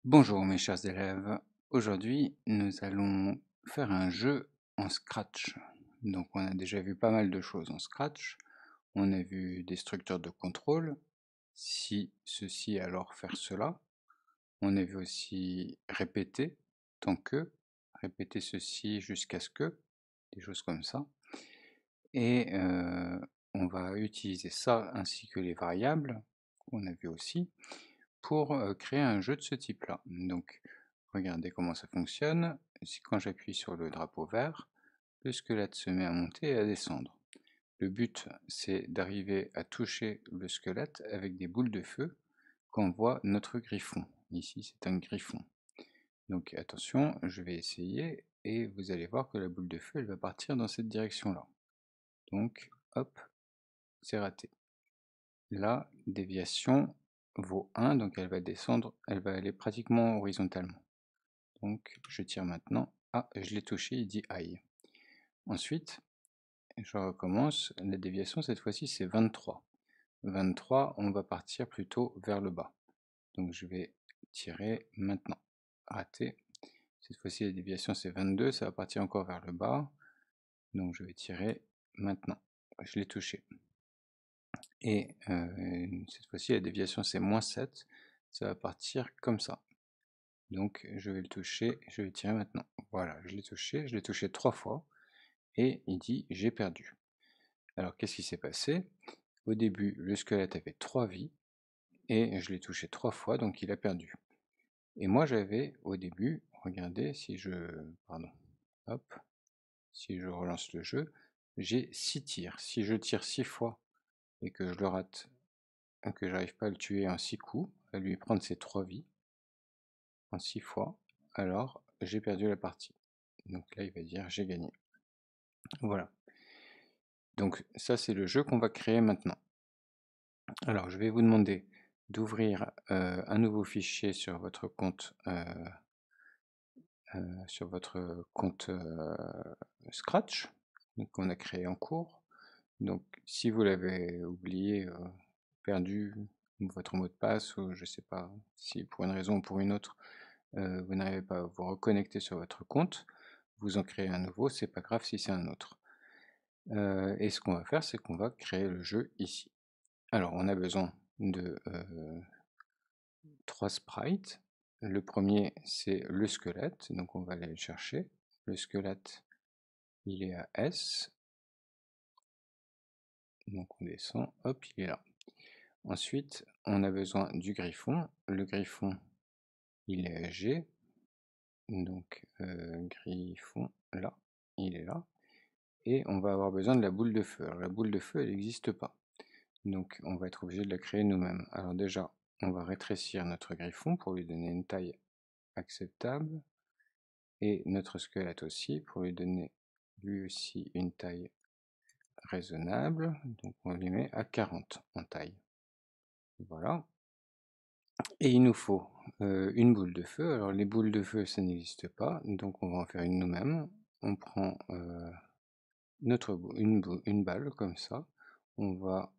Bonjour mes chers élèves, aujourd'hui nous allons faire un jeu en Scratch. Donc on a déjà vu pas mal de choses en Scratch, on a vu des structures de contrôle, si ceci alors faire cela, on a vu aussi répéter, tant que, répéter ceci jusqu'à ce que, des choses comme ça. Et on va utiliser ça ainsi que les variables, qu'on a vu aussi, pour créer un jeu de ce type-là. Donc, regardez comment ça fonctionne. Quand j'appuie sur le drapeau vert, le squelette se met à monter et à descendre. Le but, c'est d'arriver à toucher le squelette avec des boules de feu qu'on voit notre griffon. Ici, c'est un griffon. Donc attention, je vais essayer et vous allez voir que la boule de feu, elle va partir dans cette direction-là. Donc, hop, c'est raté. La déviation vaut 1, donc elle va descendre, elle va aller pratiquement horizontalement. Donc je tire maintenant. Ah, je l'ai touché, il dit aïe. Ensuite, je recommence. La déviation cette fois-ci c'est 23. 23, on va partir plutôt vers le bas. Donc je vais tirer maintenant. Raté. Cette fois-ci la déviation c'est 22, ça va partir encore vers le bas. Donc je vais tirer maintenant. Je l'ai touché. Et cette fois-ci la déviation c'est moins 7, ça va partir comme ça. Donc je vais le toucher, je vais tirer maintenant. Voilà, je l'ai touché 3 fois, et il dit j'ai perdu. Alors qu'est-ce qui s'est passé? Au début, le squelette avait 3 vies, et je l'ai touché 3 fois, donc il a perdu. Et moi j'avais au début, regardez, si je. Pardon, hop, si je relance le jeu, j'ai 6 tirs. Si je tire 6 fois et que je le rate, que j'arrive pas à le tuer en 6 coups, à lui prendre ses 3 vies, en 6 fois, alors j'ai perdu la partie. Donc là il va dire j'ai gagné. Voilà. Donc ça c'est le jeu qu'on va créer maintenant. Alors je vais vous demander d'ouvrir un nouveau fichier sur votre compte Scratch, qu'on a créé en cours. Donc si vous l'avez oublié, perdu votre mot de passe, ou je ne sais pas si pour une raison ou pour une autre vous n'arrivez pas à vous reconnecter sur votre compte, vous en créez un nouveau, c'est pas grave si c'est un autre. Et ce qu'on va faire, c'est qu'on va créer le jeu ici. Alors on a besoin de 3 sprites. Le premier c'est le squelette, donc on va aller le chercher. Le squelette il est à S, donc on descend, hop, il est là. Ensuite on a besoin du griffon. Le griffon il est à G, donc griffon là, il est là. Et on va avoir besoin de la boule de feu. Alors la boule de feu elle n'existe pas, donc on va être obligé de la créer nous-mêmes. Alors déjà on va rétrécir notre griffon pour lui donner une taille acceptable, et notre squelette aussi pour lui donner lui aussi une taille raisonnable. Donc on lui met à 40 en taille. Voilà. Et il nous faut une boule de feu. Alors les boules de feu ça n'existe pas, donc on va en faire une nous-mêmes. On prend une balle comme ça, on va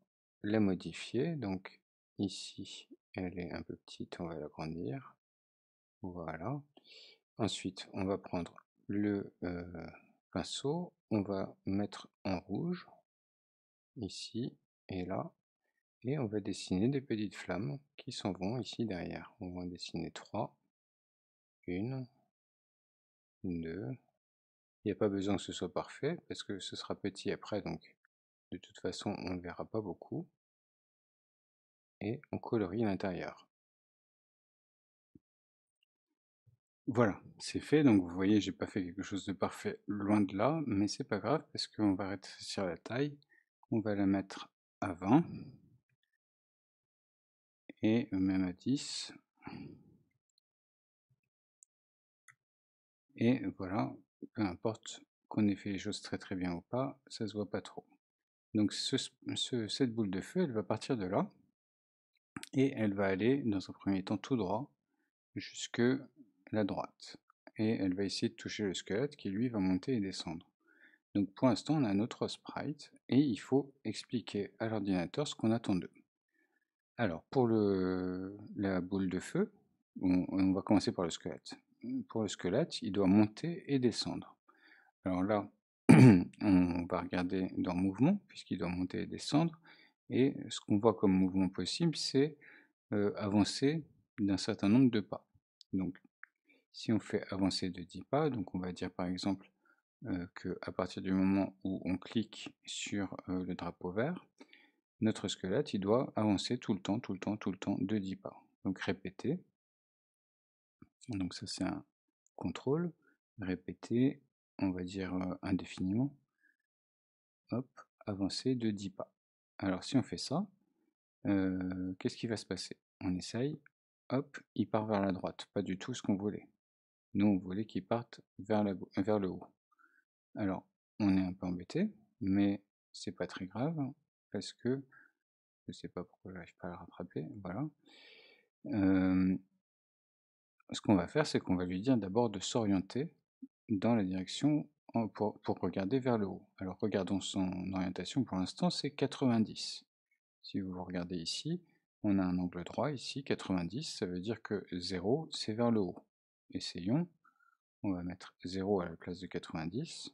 la modifier. Donc ici elle est un peu petite, on va l'agrandir. Voilà. Ensuite on va prendre le pinceau, on va mettre en rouge ici et là, et on va dessiner des petites flammes qui s'en vont ici derrière. On va en dessiner 3, 1, 2, il n'y a pas besoin que ce soit parfait parce que ce sera petit après, donc de toute façon on ne verra pas beaucoup, et on colorie l'intérieur. Voilà, c'est fait. Donc vous voyez, j'ai pas fait quelque chose de parfait, loin de là, mais c'est pas grave parce qu'on va rétrécir la taille. On va la mettre à 20 et même à 10. Et voilà, peu importe qu'on ait fait les choses très très bien ou pas, ça se voit pas trop. Donc cette boule de feu, elle va partir de là, et elle va aller dans un premier temps tout droit jusque la droite. Et elle va essayer de toucher le squelette qui lui va monter et descendre. Donc pour l'instant on a notre sprite, et il faut expliquer à l'ordinateur ce qu'on attend d'eux. Alors pour la boule de feu, on va commencer par le squelette. Pour le squelette, il doit monter et descendre. Alors là, on va regarder dans mouvement, puisqu'il doit monter et descendre, et ce qu'on voit comme mouvement possible, c'est avancer d'un certain nombre de pas. Donc, si on fait avancer de 10 pas, donc on va dire par exemple qu'à partir du moment où on clique sur le drapeau vert, notre squelette, il doit avancer tout le temps, tout le temps, tout le temps de 10 pas. Donc répéter. Donc ça c'est un contrôle. Répéter, on va dire indéfiniment. Hop, avancer de 10 pas. Alors si on fait ça, qu'est-ce qui va se passer? On essaye, hop, il part vers la droite. Pas du tout ce qu'on voulait. Nous, on voulait qu'il parte vers le haut. Alors, on est un peu embêté, mais c'est pas très grave, parce que je sais pas pourquoi j'arrive pas à le rattraper, voilà. Ce qu'on va faire, c'est qu'on va lui dire d'abord de s'orienter dans la direction pour regarder vers le haut. Alors regardons son orientation pour l'instant, c'est 90. Si vous regardez ici, on a un angle droit ici, 90, ça veut dire que 0, c'est vers le haut. Essayons, on va mettre 0 à la place de 90,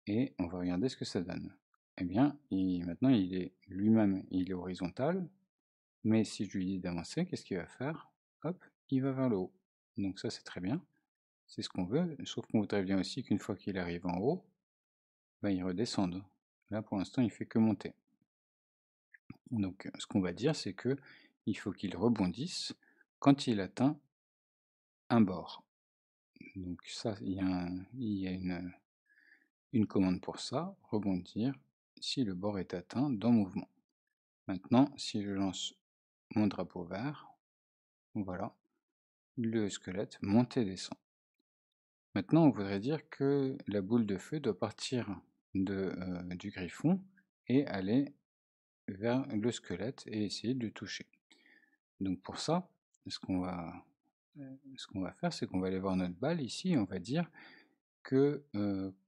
et on va regarder ce que ça donne. Eh bien, maintenant il est lui-même, il est horizontal, mais si je lui dis d'avancer, qu'est-ce qu'il va faire? Hop, il va vers le haut. Donc ça c'est très bien, c'est ce qu'on veut, sauf qu'on voudrait bien aussi qu'une fois qu'il arrive en haut, ben, il redescende. Là pour l'instant il fait que monter. Donc ce qu'on va dire c'est que il faut qu'il rebondisse quand il atteint un bord. Donc ça, il y a une commande pour ça, rebondir, si le bord est atteint dans mouvement. Maintenant, si je lance mon drapeau vert, voilà, le squelette monte et descend. Maintenant, on voudrait dire que la boule de feu doit partir du griffon et aller vers le squelette et essayer de le toucher. Donc pour ça, ce qu'on va faire, c'est qu'on va aller voir notre balle ici et on va dire que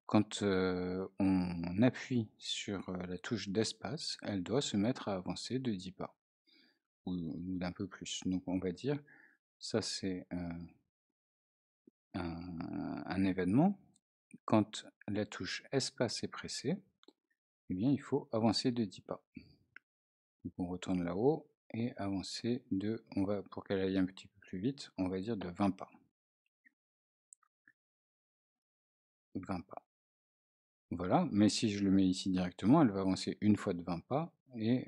quand on appuie sur la touche d'espace, elle doit se mettre à avancer de 10 pas, ou d'un peu plus. Donc on va dire, ça c'est un événement. Quand la touche espace est pressée, eh bien il faut avancer de 10 pas. Donc on retourne là-haut et avancer pour qu'elle aille un petit peu plus vite, on va dire de 20 pas. 20 pas. Voilà, mais si je le mets ici directement, elle va avancer une fois de 20 pas et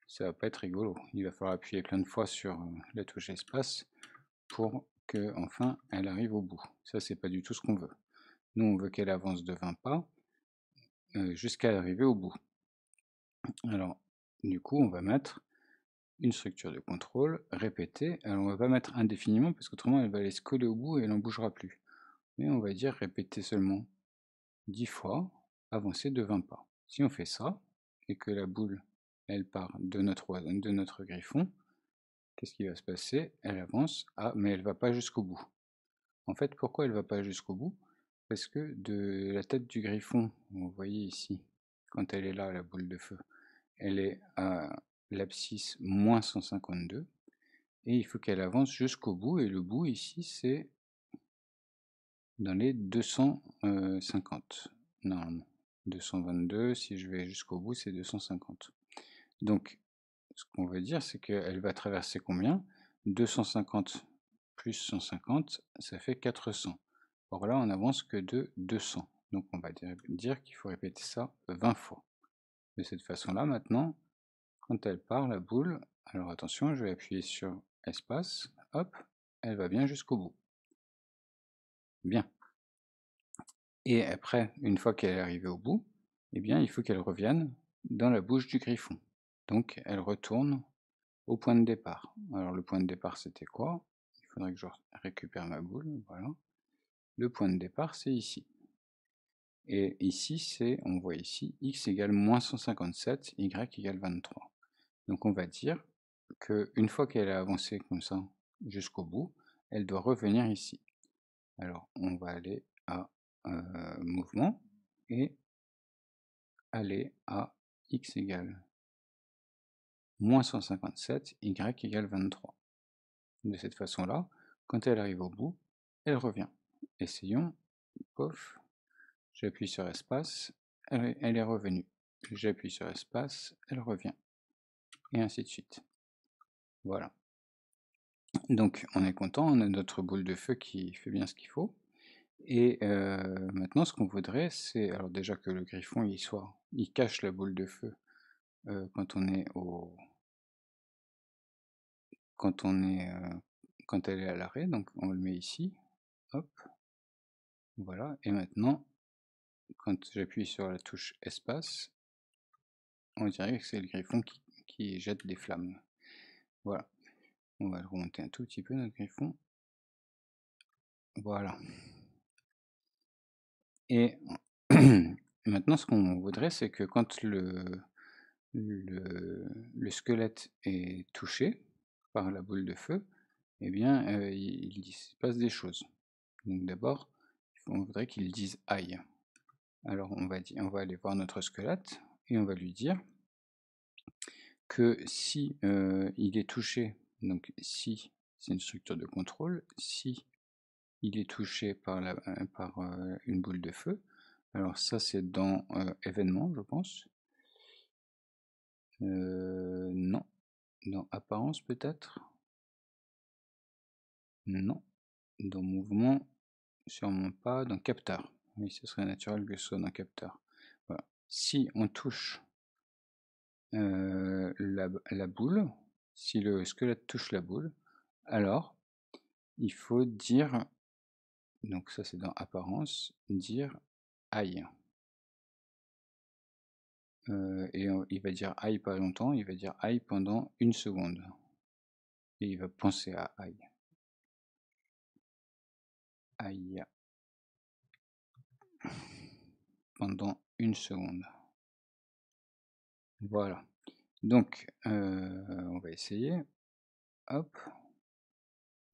ça va pas être rigolo. Il va falloir appuyer plein de fois sur la touche espace pour que enfin elle arrive au bout. Ça c'est pas du tout ce qu'on veut. Nous on veut qu'elle avance de 20 pas jusqu'à arriver au bout. Alors du coup on va mettre une structure de contrôle, répéter. Alors on va pas mettre indéfiniment parce qu'autrement elle va aller se coller au bout et elle n'en bougera plus. Mais on va dire répéter seulement 10 fois, avancer de 20 pas. Si on fait ça, et que la boule, elle part de notre griffon, qu'est-ce qui va se passer? Elle avance, mais elle va pas jusqu'au bout. En fait, pourquoi elle va pas jusqu'au bout? Parce que de la tête du griffon, vous voyez ici, quand elle est là, la boule de feu, elle est à l'abscisse moins 152, et il faut qu'elle avance jusqu'au bout, et le bout ici, c'est dans les 250, normalement. 222, si je vais jusqu'au bout, c'est 250. Donc, ce qu'on veut dire, c'est qu'elle va traverser combien? 250 plus 150, ça fait 400. Or là, on n'avance que de 200. Donc, on va dire qu'il faut répéter ça 20 fois. De cette façon-là, maintenant, quand elle part, la boule, alors attention, je vais appuyer sur espace, hop, elle va bien jusqu'au bout. Bien. Et après, une fois qu'elle est arrivée au bout, eh bien, il faut qu'elle revienne dans la bouche du griffon. Donc, elle retourne au point de départ. Alors, le point de départ, c'était quoi? Il faudrait que je récupère ma boule, voilà. Le point de départ, c'est ici. Et ici, on voit ici, x égale moins 157, y égale 23. Donc, on va dire qu'une fois qu'elle a avancé comme ça jusqu'au bout, elle doit revenir ici. Alors, on va aller à mouvement et aller à x égale moins 157, y égale 23. de cette façon-là. Quand elle arrive au bout, elle revient. Essayons. Pof. J'appuie sur espace, elle est revenue. J'appuie sur espace, elle revient. Et ainsi de suite. Voilà. Donc on est content, on a notre boule de feu qui fait bien ce qu'il faut. Et maintenant ce qu'on voudrait, c'est alors déjà que le griffon il cache la boule de feu quand on est quand elle est à l'arrêt. Donc on le met ici. Hop. Voilà. Et maintenant, quand j'appuie sur la touche espace, on dirait que c'est le griffon qui jette des flammes. Voilà. On va le remonter un tout petit peu, notre griffon. Voilà. Et maintenant, ce qu'on voudrait, c'est que quand le squelette est touché par la boule de feu, eh bien, il se passe des choses. Donc d'abord, on voudrait qu'il dise aïe. Alors on va aller voir notre squelette et on va lui dire que si il est touché, donc si c'est une structure de contrôle, si il est touché par une boule de feu, alors ça c'est dans événements, je pense. Non. Dans apparence peut-être? Non. Dans mouvement, sûrement pas. Dans capteur. Oui, ce serait naturel que ce soit dans capteur. Voilà. Si on touche la boule, si le squelette touche la boule, alors il faut dire, donc ça c'est dans apparence, dire aïe. Et il va dire aïe pas longtemps, il va dire aïe pendant 1 seconde. Et il va penser à aïe. Aïe. Pendant 1 seconde. Voilà. Donc, on va essayer. Hop.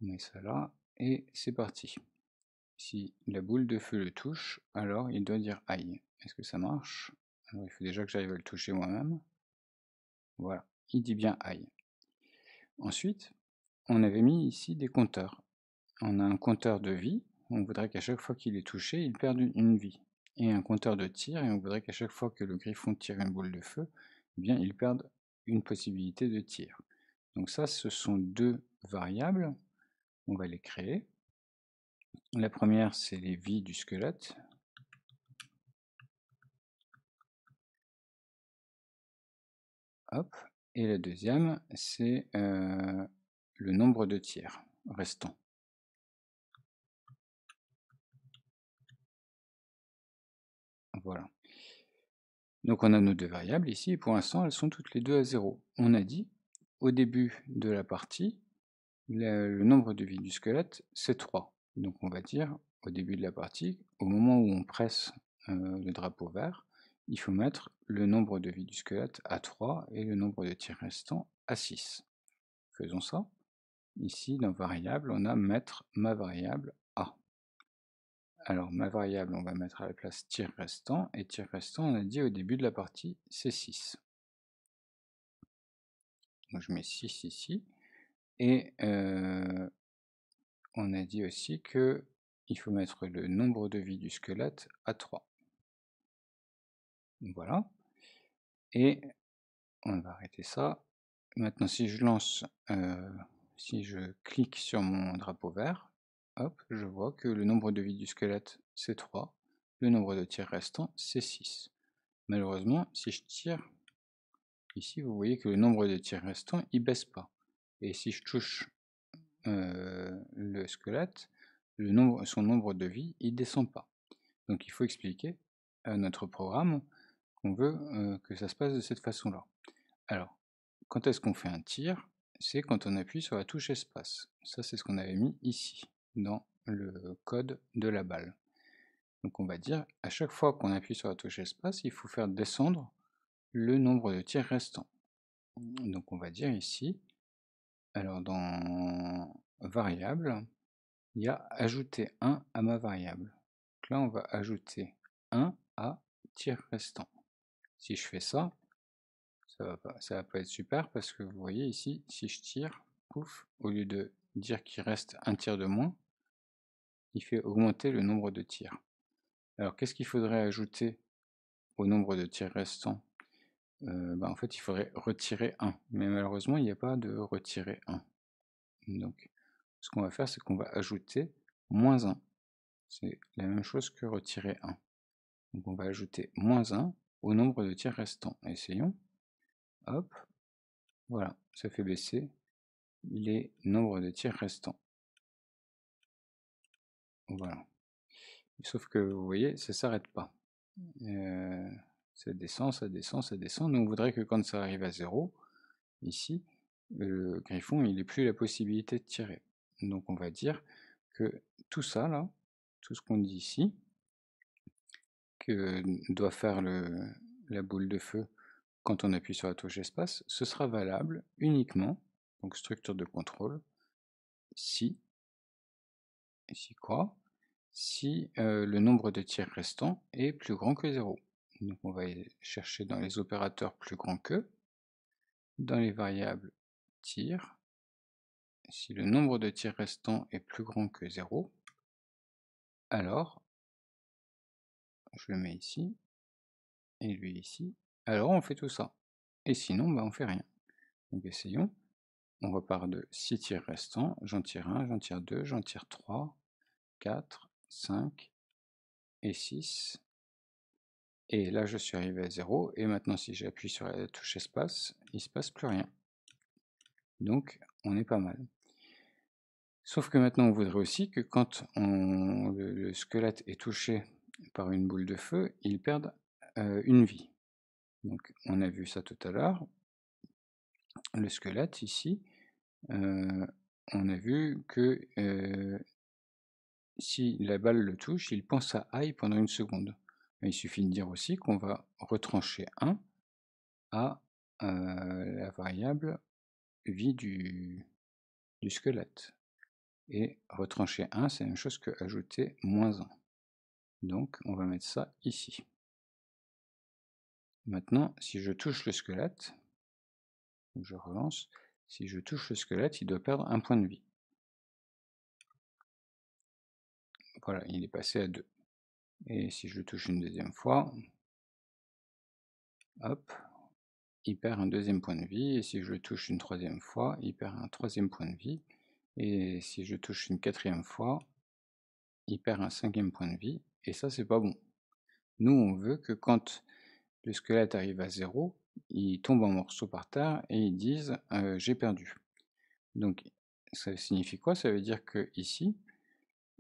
On met ça là. Et c'est parti. Si la boule de feu le touche, alors il doit dire aïe. Est-ce que ça marche? Alors il faut déjà que j'arrive à le toucher moi-même. Voilà. Il dit bien aïe. Ensuite, on avait mis ici des compteurs. On a un compteur de vie. On voudrait qu'à chaque fois qu'il est touché, il perde une vie. Et un compteur de tir. Et on voudrait qu'à chaque fois que le griffon tire une boule de feu, eh bien, il perde une possibilité de tir. Donc ça, ce sont deux variables. On va les créer. La première, c'est les vies du squelette. Hop. Et la deuxième, c'est le nombre de tirs restants. Voilà. Donc on a nos deux variables ici, et pour l'instant, elles sont toutes les deux à 0. On a dit, au début de la partie, le nombre de vies du squelette, c'est 3. Donc on va dire, au début de la partie, au moment où on presse le drapeau vert, il faut mettre le nombre de vies du squelette à 3 et le nombre de tirs restants à 6. Faisons ça. Ici, dans variable, on a mettre ma variable A. Alors ma variable, on va mettre à la place tir restant, et tir restant, on a dit au début de la partie, c'est 6. Donc je mets 6 ici, et on a dit aussi que il faut mettre le nombre de vies du squelette à 3. Voilà. Et on va arrêter ça. Maintenant, si je clique sur mon drapeau vert, hop, je vois que le nombre de vies du squelette, c'est 3. Le nombre de tirs restants, c'est 6. Malheureusement, si je tire, ici, vous voyez que le nombre de tirs restants, il baisse pas. Et si je touche le squelette, son nombre de vies, il descend pas. Donc il faut expliquer à notre programme qu'on veut que ça se passe de cette façon-là. Alors, quand est-ce qu'on fait un tir? C'est quand on appuie sur la touche espace. Ça, c'est ce qu'on avait mis ici, dans le code de la balle. Donc on va dire, à chaque fois qu'on appuie sur la touche espace, il faut faire descendre le nombre de tirs restants. Donc on va dire ici, alors dans variable, il y a ajouter 1 à ma variable. Donc là, on va ajouter 1 à tir restant. Si je fais ça, ça va pas être super parce que vous voyez ici, si je tire, pouf, au lieu de dire qu'il reste un tiers de moins, il fait augmenter le nombre de tirs. Alors qu'est-ce qu'il faudrait ajouter au nombre de tirs restants? En fait, il faudrait retirer 1, mais malheureusement, il n'y a pas de retirer 1. Donc, ce qu'on va faire, c'est qu'on va ajouter moins 1. C'est la même chose que retirer 1. Donc, on va ajouter moins 1 au nombre de tirs restants. Essayons. Hop. Voilà, ça fait baisser les nombres de tirs restants. Voilà. Sauf que, vous voyez, ça ne s'arrête pas. Ça descend, ça descend, ça descend. Nous, on voudrait que quand ça arrive à 0, ici, le griffon, il n'ait plus la possibilité de tirer. Donc on va dire que tout ça, là, tout ce qu'on dit ici, que doit faire la boule de feu quand on appuie sur la touche espace, ce sera valable uniquement, donc structure de contrôle, si, ici quoi, si le nombre de tirs restants est plus grand que 0. Donc on va chercher dans les opérateurs plus grand que, dans les variables tir, si le nombre de tirs restants est plus grand que 0, alors, je le mets ici, et lui ici, alors on fait tout ça. Et sinon, on fait rien. Donc essayons. On repart de 6 tirs restants, j'en tire 1, j'en tire 2, j'en tire 3, 4, 5 et 6. Et là, je suis arrivé à 0, et maintenant, si j'appuie sur la touche espace, il ne se passe plus rien. Donc, on est pas mal. Sauf que maintenant, on voudrait aussi que quand le squelette est touché par une boule de feu, il perde une vie. Donc, on a vu ça tout à l'heure. Le squelette, ici, on a vu que si la balle le touche, il pense à aïe pendant une seconde. Mais il suffit de dire aussi qu'on va retrancher 1 à la variable vie du squelette. Et retrancher 1, c'est la même chose que ajouter moins 1. Donc on va mettre ça ici. Maintenant, si je touche le squelette, je relance, si je touche le squelette, il doit perdre un point de vie. Voilà, il est passé à 2. Et si je le touche une deuxième fois, hop, il perd un deuxième point de vie. Et si je le touche une troisième fois, il perd un troisième point de vie. Et si je touche une quatrième fois, il perd un cinquième point de vie. Et ça, c'est pas bon. Nous, on veut que quand le squelette arrive à 0, il tombe en morceaux par terre et ils disent j'ai perdu. Donc ça signifie quoi? Ça veut dire que ici,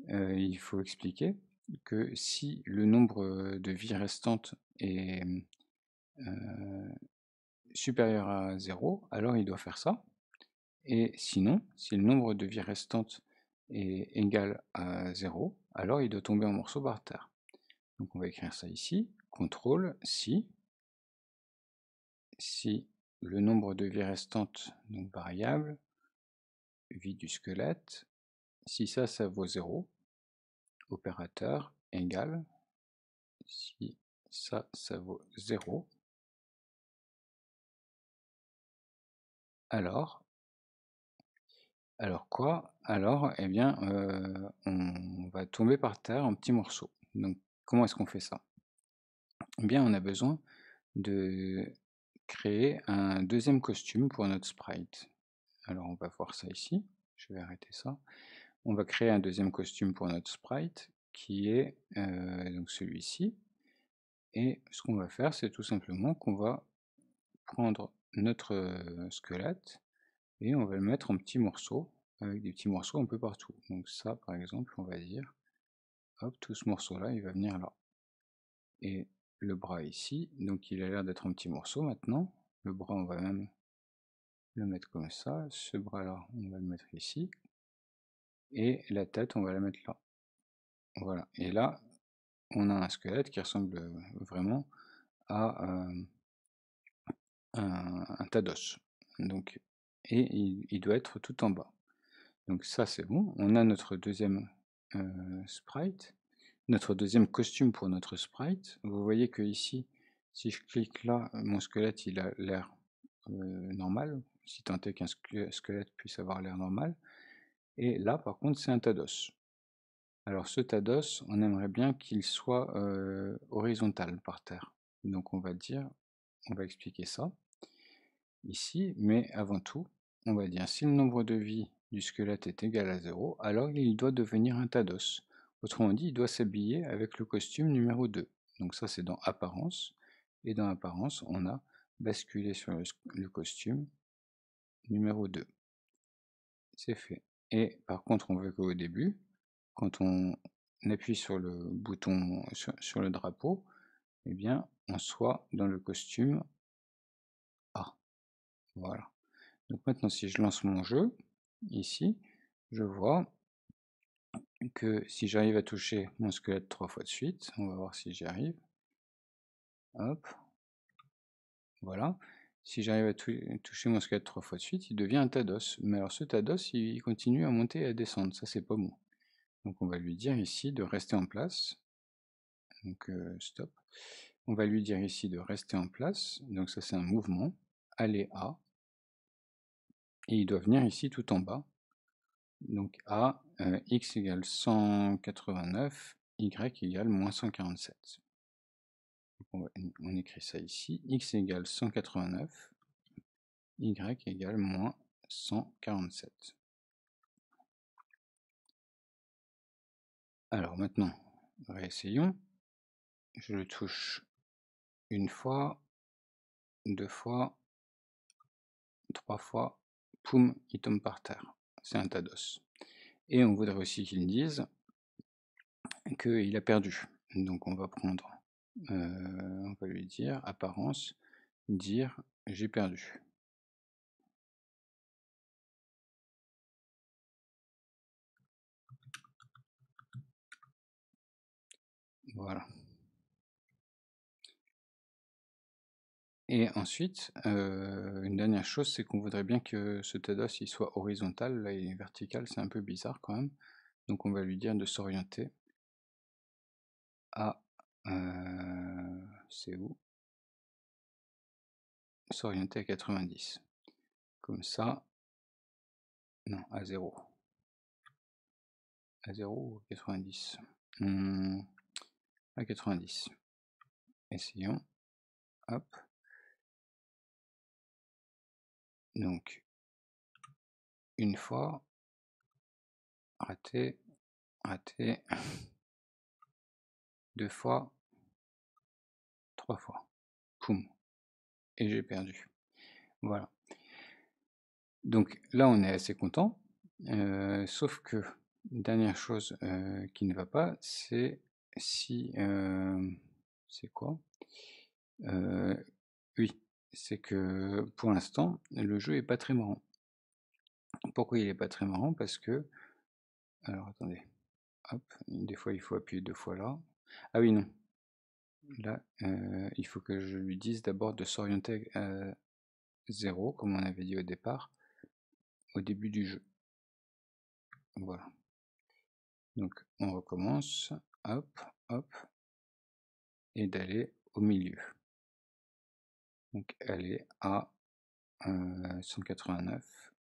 il faut expliquer que si le nombre de vies restantes est supérieur à 0, alors il doit faire ça. Et sinon, si le nombre de vies restantes est égal à 0, alors il doit tomber en morceaux par terre. Donc on va écrire ça ici, contrôle si le nombre de vies restantes, donc variable, vie du squelette, si ça vaut 0, opérateur égale, si ça vaut 0, alors quoi? Alors, eh bien, on va tomber par terre en petits morceaux. Donc, comment est-ce qu'on fait ça? Eh bien, on a besoin de créer un deuxième costume pour notre sprite. Alors, on va voir ça ici. Je vais arrêter ça. On va créer un deuxième costume pour notre sprite qui est donc celui-ci. Et ce qu'on va faire, c'est tout simplement qu'on va prendre notre squelette et on va le mettre en petits morceaux, avec des petits morceaux un peu partout. Donc ça, par exemple, on va dire, hop, tout ce morceau-là, il va venir là. Et le bras ici, donc il a l'air d'être en petits morceaux maintenant. Le bras, on va même le mettre comme ça. Ce bras-là, on va le mettre ici. Et la tête, on va la mettre là. Voilà. Et là, on a un squelette qui ressemble vraiment à un tas d'os. Donc, et il doit être tout en bas. Donc ça, c'est bon. On a notre deuxième sprite, notre deuxième costume pour notre sprite. Vous voyez que ici, si je clique là, mon squelette, il a l'air normal, si tant est qu'un squelette puisse avoir l'air normal. Et là, par contre, c'est un tas d'os. Alors ce tas d'os, on aimerait bien qu'il soit horizontal par terre. Donc on va expliquer ça ici, mais avant tout, on va dire si le nombre de vies du squelette est égal à 0, alors il doit devenir un tas d'os. Autrement dit, il doit s'habiller avec le costume numéro 2. Donc ça c'est dans apparence, et dans apparence, on a basculé sur le costume numéro 2. C'est fait. Et par contre, on veut qu'au début, quand on appuie sur le bouton sur le drapeau, eh bien, on soit dans le costume A. Voilà. Donc maintenant, si je lance mon jeu, ici, je vois que si j'arrive à toucher mon squelette 3 fois de suite, on va voir si j'y arrive. Hop. Voilà. Si j'arrive à toucher mon squelette 3 fois de suite, il devient un tas d'os. Mais alors ce tas d'os, il continue à monter et à descendre. Ça, c'est pas bon. Donc on va lui dire ici de rester en place. Donc stop. On va lui dire ici de rester en place. Donc ça, c'est un mouvement. Aller A. Et il doit venir ici tout en bas. Donc A, x égale 189, y égale moins 147. Donc on écrit ça ici, x égale 189, y égale moins 147. Alors maintenant, réessayons. Je le touche une fois, 2 fois, 3 fois, poum, il tombe par terre. C'est un tas d'os. Et on voudrait aussi qu'il dise qu'il a perdu. Donc on va prendre, on va lui dire apparence, dire j'ai perdu. Voilà. Et ensuite, une dernière chose, c'est qu'on voudrait bien que ce tas d'os il soit horizontal. Là, il est vertical, c'est un peu bizarre quand même. Donc on va lui dire de s'orienter à... c'est où? S'orienter à 90. Comme ça... Non, à 0. À 0 ou 90 à 90. Essayons. Hop. Donc, une fois, raté, raté, 2 fois, 3 fois. Poum. Et j'ai perdu. Voilà. Donc là, on est assez content. Sauf que, dernière chose qui ne va pas, c'est si... c'est quoi? Oui, c'est que pour l'instant, le jeu est pas très marrant. Pourquoi il est pas très marrant? Parce que... Alors attendez. Hop, des fois il faut appuyer 2 fois là. Ah oui, non. Là, il faut que je lui dise d'abord de s'orienter à 0, comme on avait dit au départ, au début du jeu. Voilà. Donc on recommence, hop, hop, et d'aller au milieu. Donc aller à 189.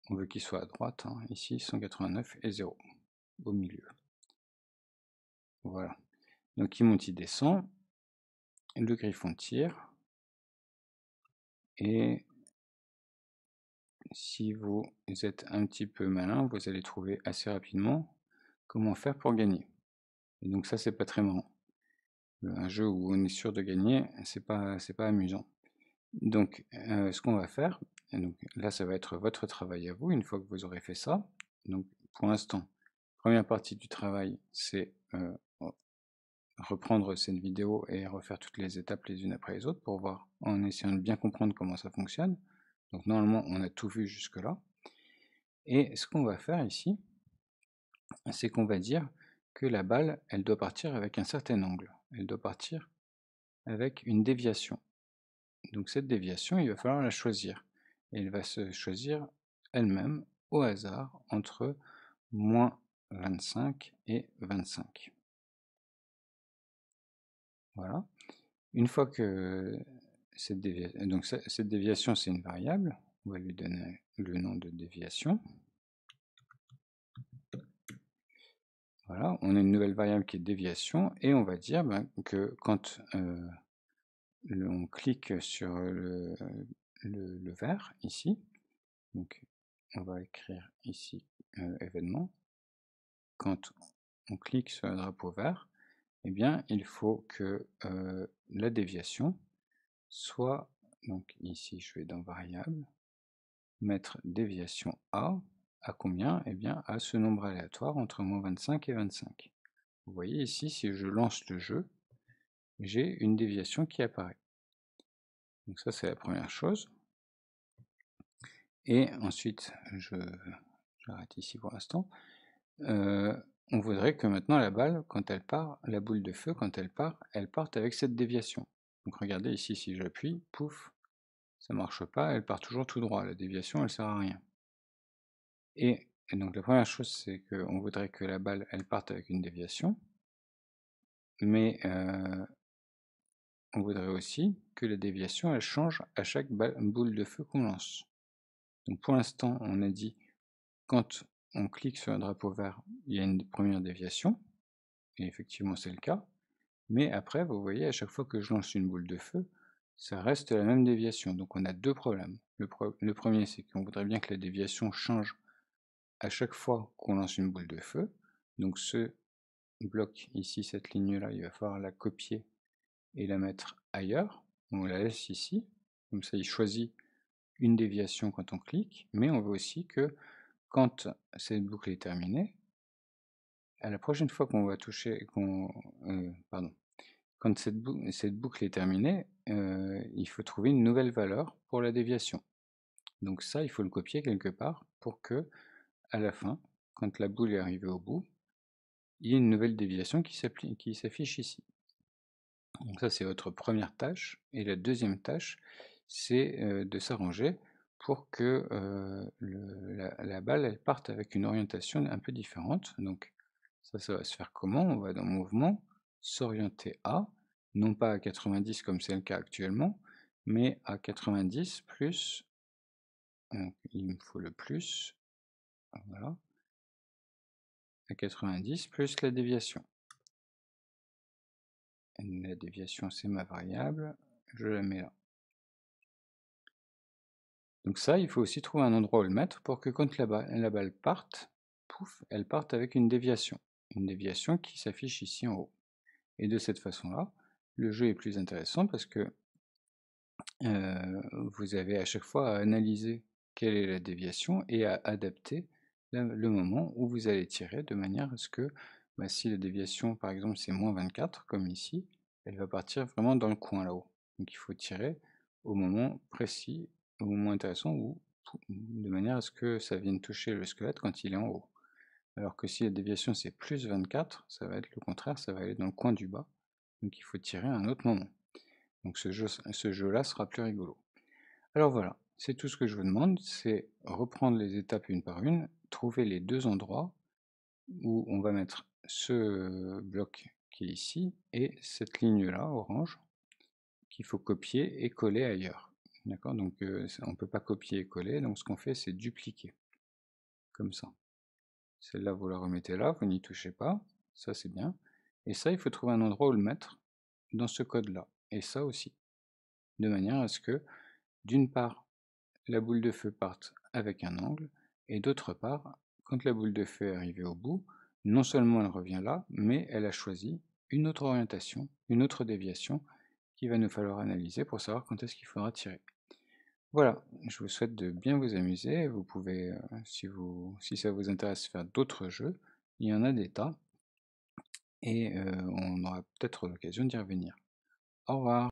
On veut qu'il soit à droite, hein, ici 189 et 0, au milieu. Voilà. Donc il monte, il descend, le griffon tire, et si vous êtes un petit peu malin, vous allez trouver assez rapidement comment faire pour gagner. Et donc ça, c'est pas très marrant. Un jeu où on est sûr de gagner, c'est pas amusant. Donc ce qu'on va faire, donc là ça va être votre travail à vous, une fois que vous aurez fait ça. Donc pour l'instant, première partie du travail, c'est reprendre cette vidéo et refaire toutes les étapes les unes après les autres pour voir, en essayant de bien comprendre comment ça fonctionne. Donc normalement on a tout vu jusque là. Et ce qu'on va faire ici, c'est qu'on va dire que la balle, elle doit partir avec un certain angle. Elle doit partir avec une déviation. Donc cette déviation, il va falloir la choisir. Et elle va se choisir elle-même au hasard entre moins 25 et 25. Voilà. Une fois que cette déviation, c'est une variable, On va lui donner le nom de déviation. Voilà, on a une nouvelle variable qui est déviation et on va dire que quand on clique sur le vert ici, donc on va écrire ici événement. Quand on clique sur le drapeau vert, eh bien il faut que la déviation soit, donc ici je vais dans variable, mettre déviation à combien? Eh bien à ce nombre aléatoire entre -25 et 25. Vous voyez ici, si je lance le jeu, j'ai une déviation qui apparaît. Donc ça c'est la première chose. Et ensuite, j'arrête ici pour l'instant. On voudrait que maintenant la balle, quand elle part, la boule de feu, quand elle parte avec cette déviation. Donc regardez ici, si j'appuie, pouf, ça marche pas, elle part toujours tout droit. La déviation, elle sert à rien. Et donc la première chose, c'est qu'on voudrait que la balle, elle parte avec une déviation. Mais on voudrait aussi que la déviation, elle change à chaque boule de feu qu'on lance. Donc pour l'instant, on a dit, quand on clique sur un drapeau vert, il y a une première déviation, et effectivement c'est le cas, mais après, vous voyez, à chaque fois que je lance une boule de feu, ça reste la même déviation. Donc on a deux problèmes. Le premier, c'est qu'on voudrait bien que la déviation change à chaque fois qu'on lance une boule de feu. Donc ce bloc ici, cette ligne-là, il va falloir la copier et la mettre ailleurs. On la laisse ici, comme ça il choisit une déviation quand on clique, mais on veut aussi que quand cette boucle est terminée, à la prochaine fois qu'on va toucher, quand cette boucle est terminée, il faut trouver une nouvelle valeur pour la déviation. Donc ça, il faut le copier quelque part pour que, à la fin, quand la boule est arrivée au bout, il y ait une nouvelle déviation qui s'affiche ici. Donc ça, c'est votre première tâche. Et la deuxième tâche, c'est de s'arranger pour que la balle elle parte avec une orientation un peu différente. Donc ça va se faire comment? On va dans Mouvement, s'orienter à, non pas à 90 comme c'est le cas actuellement, mais à 90 plus, il me faut le plus, voilà, à 90 plus la déviation. La déviation c'est ma variable, je la mets là. Donc ça, il faut aussi trouver un endroit où le mettre pour que quand la balle parte, pouf, elle parte avec une déviation qui s'affiche ici en haut. Et de cette façon-là, le jeu est plus intéressant parce que vous avez à chaque fois à analyser quelle est la déviation et à adapter le moment où vous allez tirer de manière à ce que si la déviation par exemple c'est -24 comme ici, elle va partir vraiment dans le coin là-haut. Donc il faut tirer au moment précis, au moment intéressant de manière à ce que ça vienne toucher le squelette quand il est en haut. Alors que si la déviation c'est +24, ça va être le contraire, ça va aller dans le coin du bas. Donc il faut tirer à un autre moment. Donc ce jeu-là sera plus rigolo. Alors voilà, c'est tout ce que je vous demande, c'est reprendre les étapes une par une, trouver les deux endroits où on va mettre ce bloc qui est ici et cette ligne-là, orange, qu'il faut copier et coller ailleurs. D'accord? Donc on ne peut pas copier et coller, donc ce qu'on fait c'est dupliquer, comme ça. Celle-là vous la remettez là, vous n'y touchez pas, ça c'est bien. Et ça il faut trouver un endroit où le mettre dans ce code-là, et ça aussi. De manière à ce que, d'une part, la boule de feu parte avec un angle, et d'autre part, quand la boule de feu est arrivée au bout, non seulement elle revient là, mais elle a choisi une autre orientation, une autre déviation, qu'il va nous falloir analyser pour savoir quand est-ce qu'il faudra tirer. Voilà, je vous souhaite de bien vous amuser, vous pouvez, si ça vous intéresse, faire d'autres jeux, il y en a des tas, et on aura peut-être l'occasion d'y revenir. Au revoir.